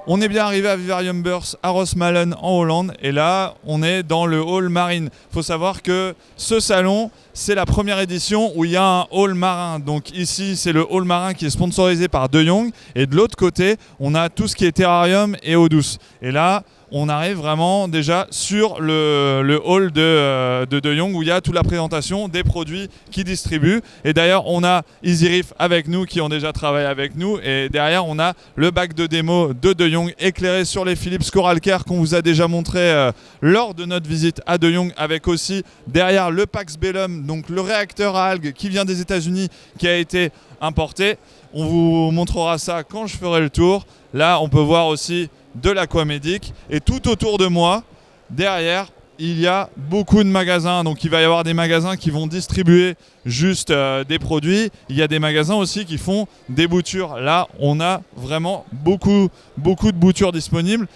On est bien arrivé à Vivarium Burst à Rosmalen en Hollande et là on est dans le hall marine. Il faut savoir que ce salon c'est la première édition où il y a un hall marin. Donc ici c'est le hall marin qui est sponsorisé par De Jong et de l'autre côté on a tout ce qui est terrarium et eau douce. Et là on arrive vraiment déjà sur le hall de Jong où il y a toute la présentation des produits qu'ils distribuent. Et d'ailleurs, on a Easy Reef avec nous qui ont déjà travaillé avec nous. Et derrière, on a le bac de démo de Jong éclairé sur les Philips Coral Care qu'on vous a déjà montré lors de notre visite à De Jong, avec aussi derrière le Pax Bellum, donc le réacteur à algues qui vient des États-Unis qui a été importé. On vous montrera ça quand je ferai le tour. Là, on peut voir aussi de l'Aquamédic et tout autour de moi, derrière, il y a beaucoup de magasins. Donc il va y avoir des magasins qui vont distribuer juste des produits. Il y a des magasins aussi qui font des boutures. Là, on a vraiment beaucoup de boutures disponibles.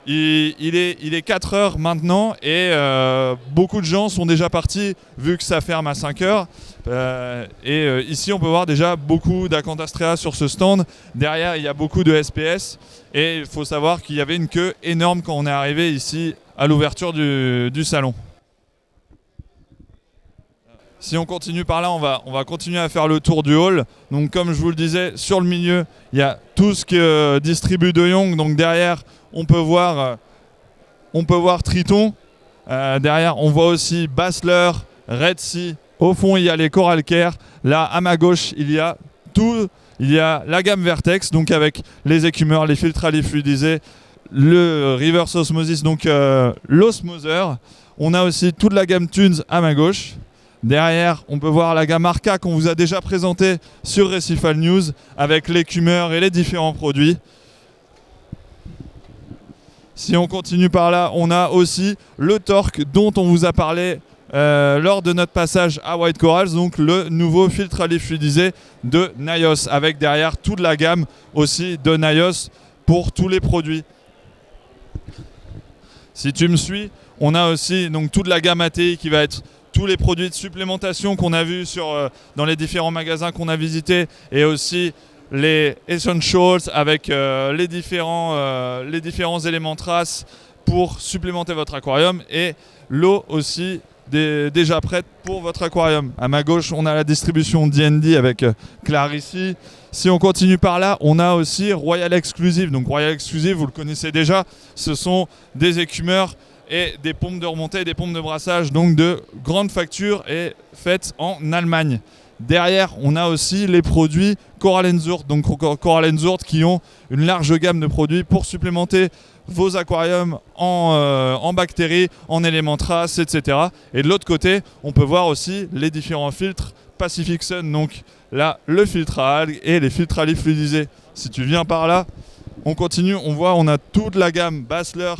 Il est 4 heures maintenant et beaucoup de gens sont déjà partis vu que ça ferme à 5 heures. Ici, on peut voir déjà beaucoup d'Acantastrea sur ce stand. Derrière, il y a beaucoup de SPS. Et il faut savoir qu'il y avait une queue énorme quand on est arrivé ici à l'ouverture du salon. Si on continue par là, on va continuer à faire le tour du hall. Donc comme je vous le disais, sur le milieu, il y a tout ce que distribue De Jong. Donc derrière, on peut voir Triton. Derrière, on voit aussi Basler, Red Sea. Au fond, il y a les Coral Care. Là, à ma gauche, il y a tout. Il y a la gamme Vertex, donc avec les écumeurs, les filtres à l'eau fluidisés, le reverse osmosis, donc l'osmoseur. On a aussi toute la gamme Tunes à ma gauche. Derrière, on peut voir la gamme Arca qu'on vous a déjà présentée sur Recifal News avec l'écumeur et les différents produits. Si on continue par là, on a aussi le Torque dont on vous a parlé lors de notre passage à White Corals, donc le nouveau filtre à l'eau fluidisé de Naios, avec derrière toute la gamme aussi de Naios pour tous les produits. Si tu me suis, on a aussi donc toute la gamme ATI qui va être tous les produits de supplémentation qu'on a vus dans les différents magasins qu'on a visités, et aussi les Essentials avec les différents éléments traces pour supplémenter votre aquarium, et l'eau aussi déjà prête pour votre aquarium. À ma gauche, on a la distribution D&D avec Claire ici. Si on continue par là, on a aussi Royal Exclusive. Donc Royal Exclusive, vous le connaissez déjà, ce sont des écumeurs et des pompes de remontée et des pompes de brassage, donc de grande facture et faites en Allemagne. Derrière, on a aussi les produits Coral & Zurt, donc Coral & Zurt qui ont une large gamme de produits pour supplémenter vos aquariums en bactéries, en éléments traces, etc. Et de l'autre côté, on peut voir aussi les différents filtres Pacific Sun, donc là, le filtre à algues et les filtres à l'eau fluidisée. Si tu viens par là, on continue, on voit, on a toute la gamme Basler.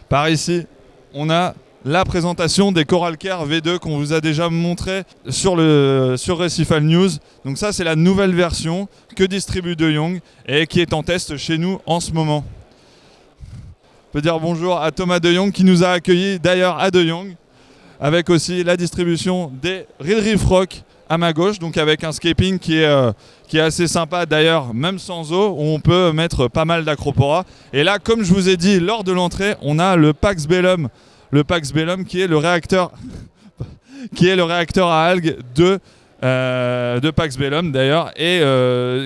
Par ici, on a la présentation des Coral Care V2 qu'on vous a déjà montré sur Recifal News. Donc ça, c'est la nouvelle version que distribue De Jong et qui est en test chez nous en ce moment. On peut dire bonjour à Thomas De Jong qui nous a accueillis d'ailleurs à De Jong, avec aussi la distribution des Real Reef Rock à ma gauche, donc avec un scaping qui est assez sympa d'ailleurs, même sans eau, où on peut mettre pas mal d'acropora. Et là, comme je vous ai dit lors de l'entrée, on a le Pax Bellum qui est le réacteur à algues de Pax Bellum d'ailleurs, et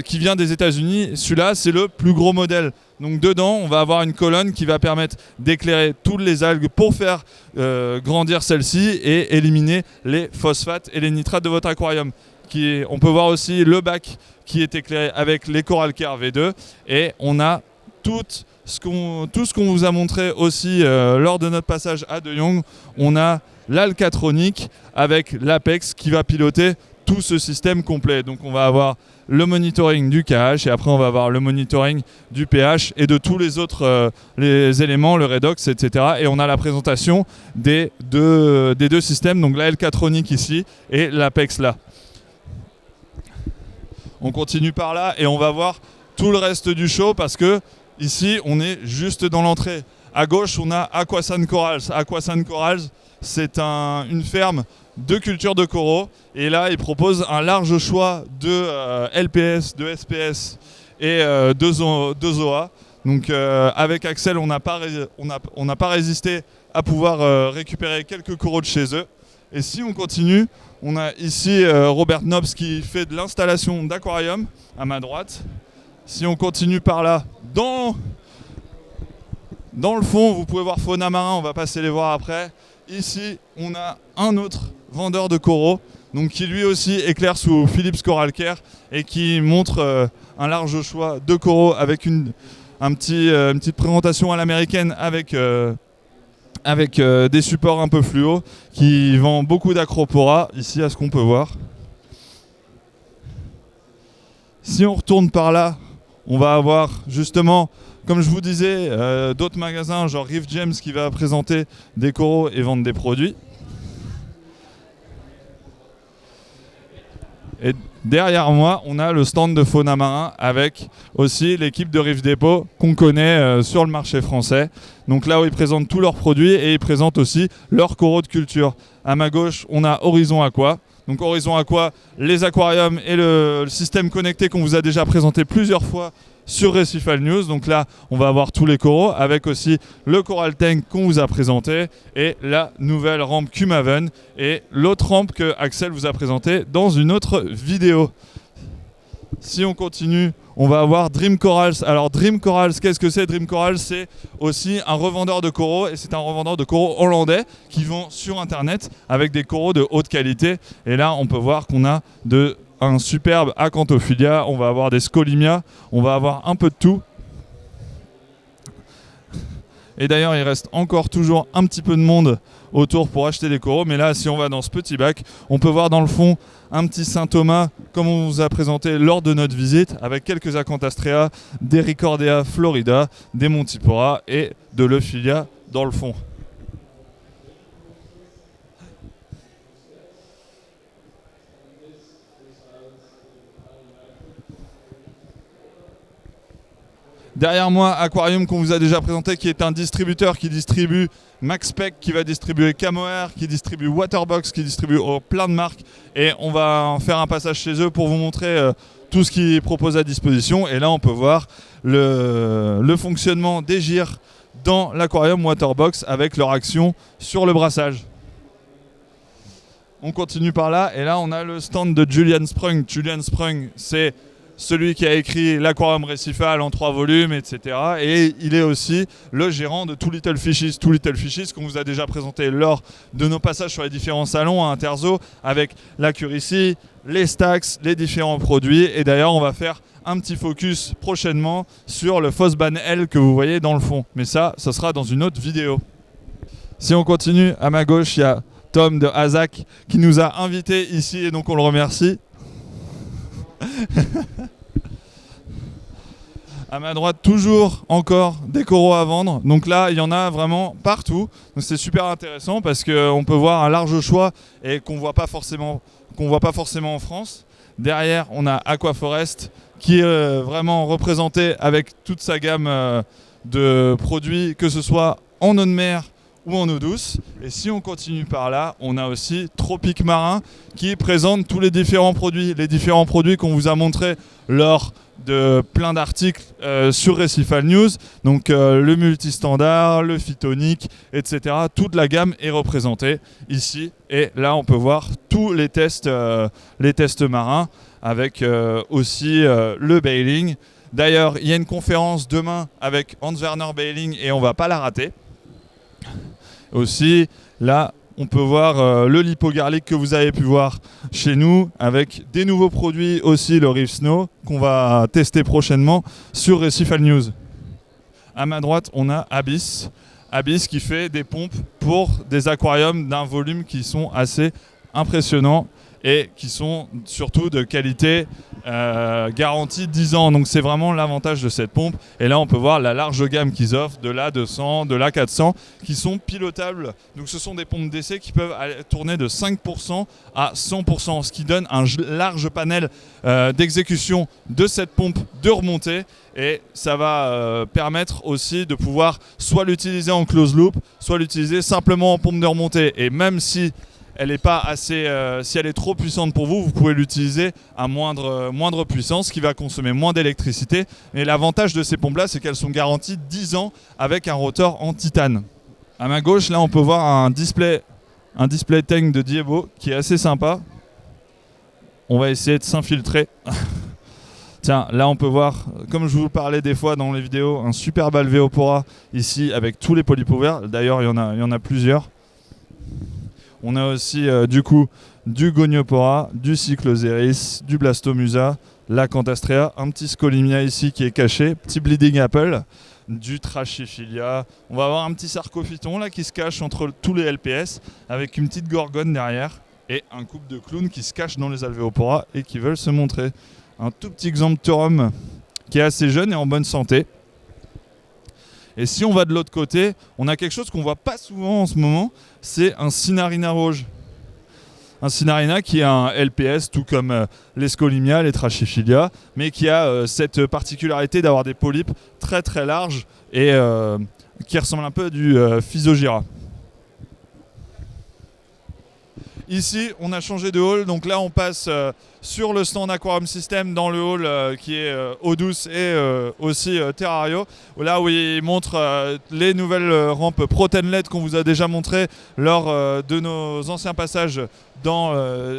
qui vient des États-Unis. Celui-là, c'est le plus gros modèle. Donc dedans, on va avoir une colonne qui va permettre d'éclairer toutes les algues pour faire grandir celles-ci et éliminer les phosphates et les nitrates de votre aquarium. On peut voir aussi le bac qui est éclairé avec les Coral Care V2, et on a tout ce qu'on vous a montré aussi lors de notre passage à De Jong. On a l'Alcatronic avec l'Apex qui va piloter tout ce système complet. Donc on va avoir le monitoring du KH et après on va avoir le monitoring du pH et de tous les autres les éléments, le redox, etc. Et on a la présentation des deux systèmes, donc la Alcatronic ici et l'Apex là. On continue par là et on va voir tout le reste du show parce que ici on est juste dans l'entrée. À gauche, on a Aquasan Corals. Aquasan Corals, c'est une ferme de culture de coraux. Et là, ils proposent un large choix de LPS, de SPS et de ZOA. Donc avec Axel, on n'a pas résisté à pouvoir récupérer quelques coraux de chez eux. Et si on continue, on a ici Robert Knobs qui fait de l'installation d'aquarium à ma droite. Si on continue par là, dans le fond, vous pouvez voir Fauna Marin, on va passer les voir après. Ici, on a un autre vendeur de coraux, donc qui lui aussi éclaire sous Philips Coral Care et qui montre un large choix de coraux avec une petite présentation à l'américaine avec des supports un peu fluo, qui vend beaucoup d'acropora, ici à ce qu'on peut voir. Si on retourne par là, on va avoir justement, comme je vous disais, d'autres magasins genre Reef Gems qui va présenter des coraux et vendre des produits. Et derrière moi, on a le stand de Fauna Marin avec aussi l'équipe de Reef Depot qu'on connaît sur le marché français. Donc là où ils présentent tous leurs produits et ils présentent aussi leurs coraux de culture. À ma gauche, on a Horizon Aqua. Donc Horizon Aqua, les aquariums et le système connecté qu'on vous a déjà présenté plusieurs fois sur Recifal News. Donc là, on va avoir tous les coraux avec aussi le Coral Tank qu'on vous a présenté et la nouvelle rampe Kumaven et l'autre rampe que Axel vous a présenté dans une autre vidéo. Si on continue, on va avoir Dream Corals. Alors Dream Corals, qu'est-ce que c'est? Dream Corals, c'est aussi un revendeur de coraux et c'est un revendeur de coraux hollandais qui vend sur internet avec des coraux de haute qualité. Et là, on peut voir qu'on a un superbe Acantophilia, on va avoir des Scolimia, on va avoir un peu de tout. Et d'ailleurs, il reste encore toujours un petit peu de monde autour pour acheter des coraux. Mais là, si on va dans ce petit bac, on peut voir dans le fond un petit Saint-Thomas, comme on vous a présenté lors de notre visite, avec quelques Acantastrea, des Ricordea Florida, des Montipora et de l'Euphilia dans le fond. Derrière moi, Aquarium qu'on vous a déjà présenté, qui est un distributeur qui distribue MaxSpec, qui va distribuer Camoair, qui distribue Waterbox, qui distribue plein de marques. Et on va en faire un passage chez eux pour vous montrer tout ce qu'ils proposent à disposition. Et là, on peut voir le fonctionnement des gyres dans l'aquarium Waterbox avec leur action sur le brassage. On continue par là. Et là, on a le stand de Julian Sprung. Julian Sprung, c'est celui qui a écrit l'Aquarium Recifal en 3 volumes, etc. Et il est aussi le gérant de Too Little Fishes. Too Little Fishes qu'on vous a déjà présenté lors de nos passages sur les différents salons à Interzo avec l'accuracy, les stacks, les différents produits. Et d'ailleurs, on va faire un petit focus prochainement sur le Fosban L que vous voyez dans le fond. Mais ça sera dans une autre vidéo. Si on continue, à ma gauche, il y a Tom de Azak qui nous a invités ici et donc on le remercie. À ma droite, toujours encore des coraux à vendre. Donc là, il y en a vraiment partout. Donc c'est super intéressant parce qu'on peut voir un large choix et qu'on voit pas forcément en France. Derrière, on a Aquaforest qui est vraiment représenté avec toute sa gamme de produits, que ce soit en eau de mer ou en eau douce. Et si on continue par là, on a aussi Tropique Marin qui présente tous les différents produits qu'on vous a montrés lors de plein d'articles sur Recifal News. Donc le multistandard, le phytonique, etc. Toute la gamme est représentée ici. Et là, on peut voir tous les tests marins avec aussi le bailing. D'ailleurs, il y a une conférence demain avec Hans-Werner Bailing et on ne va pas la rater. Aussi, là, on peut voir le lipogarlic que vous avez pu voir chez nous avec des nouveaux produits, aussi le Reef Snow qu'on va tester prochainement sur Recifal News. À ma droite, on a Abyss. Abyss qui fait des pompes pour des aquariums d'un volume qui sont assez impressionnants et qui sont surtout de qualité garantie 10 ans. Donc c'est vraiment l'avantage de cette pompe. Et là on peut voir la large gamme qu'ils offrent, de l'A200, de l'A400, qui sont pilotables. Donc ce sont des pompes d'essai qui peuvent tourner de 5% à 100%, ce qui donne un large panel d'exécution de cette pompe de remontée. Et ça va permettre aussi de pouvoir soit l'utiliser en close loop, soit l'utiliser simplement en pompe de remontée. Et même si elle n'est pas assez, si elle est trop puissante pour vous, vous pouvez l'utiliser à moindre puissance, qui va consommer moins d'électricité. Et l'avantage de ces pompes-là, c'est qu'elles sont garanties 10 ans avec un rotor en titane. À ma gauche, là, on peut voir un display tank de Diebo qui est assez sympa. On va essayer de s'infiltrer. Tiens, là on peut voir, comme je vous parlais des fois dans les vidéos, un superbe Alvéopora ici avec tous les polypes ouverts. D'ailleurs, il y en a plusieurs. On a aussi du coup du Goniopora, du Cyclozeris, du Blastomusa, la Cantastrea, un petit Scolimia ici qui est caché, petit Bleeding Apple, du Trachyphilia. On va avoir un petit Sarcophyton là qui se cache entre tous les LPS avec une petite Gorgone derrière et un couple de clowns qui se cachent dans les Alvéoporas et qui veulent se montrer. Un tout petit Xanthorhum qui est assez jeune et en bonne santé. Et si on va de l'autre côté, on a quelque chose qu'on ne voit pas souvent en ce moment, c'est un Cinarina rouge. Un Cinarina qui est un LPS, tout comme les Scolimia, les Trachyphilia, mais qui a cette particularité d'avoir des polypes très très larges et qui ressemblent un peu à du Physogyra. Ici, on a changé de hall, donc là on passe sur le stand Aquarium System dans le hall qui est eau douce et aussi Terrario, là où il montre les nouvelles rampes Protenlet qu'on vous a déjà montré lors de nos anciens passages dans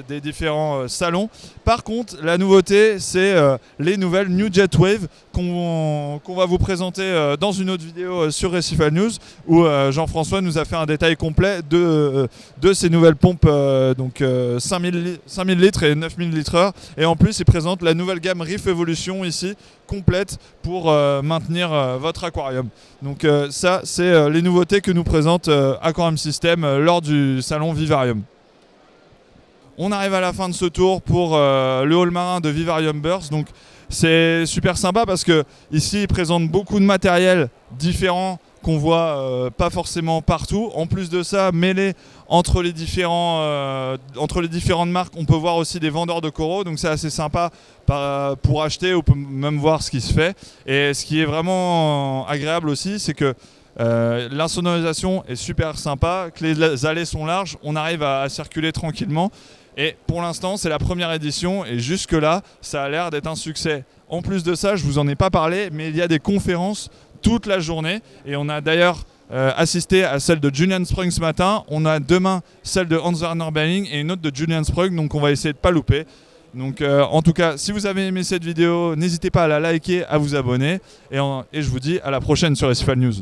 des différents salons. Par contre, la nouveauté, c'est les nouvelles New Jet Wave qu'on va vous présenter dans une autre vidéo sur Recifal News, où Jean-François nous a fait un détail complet de ces nouvelles pompes, donc 5000 litres et 9000 litres. Et en plus, il présente la nouvelle gamme Reef Evolution ici, complète pour maintenir votre aquarium. Donc ça, c'est les nouveautés que nous présente Aquarium System lors du salon Vivarium. On arrive à la fin de ce tour pour le hall marin de Vivarium Burst. Donc c'est super sympa parce que ici il présente beaucoup de matériel différent qu'on voit pas forcément partout. En plus de ça, mêlé entre les différentes marques, on peut voir aussi des vendeurs de coraux. Donc c'est assez sympa pour acheter, ou même voir ce qui se fait. Et ce qui est vraiment agréable aussi, c'est que l'insonorisation est super sympa, que les allées sont larges, on arrive à circuler tranquillement. Et pour l'instant, c'est la première édition et jusque-là, ça a l'air d'être un succès. En plus de ça, je ne vous en ai pas parlé, mais il y a des conférences toute la journée. Et on a d'ailleurs assisté à celle de Julian Sprung ce matin. On a demain celle de Hans-Werner Belling et une autre de Julian Sprung, donc on va essayer de ne pas louper. Donc en tout cas, si vous avez aimé cette vidéo, n'hésitez pas à la liker, à vous abonner. Et je vous dis à la prochaine sur Recifal News.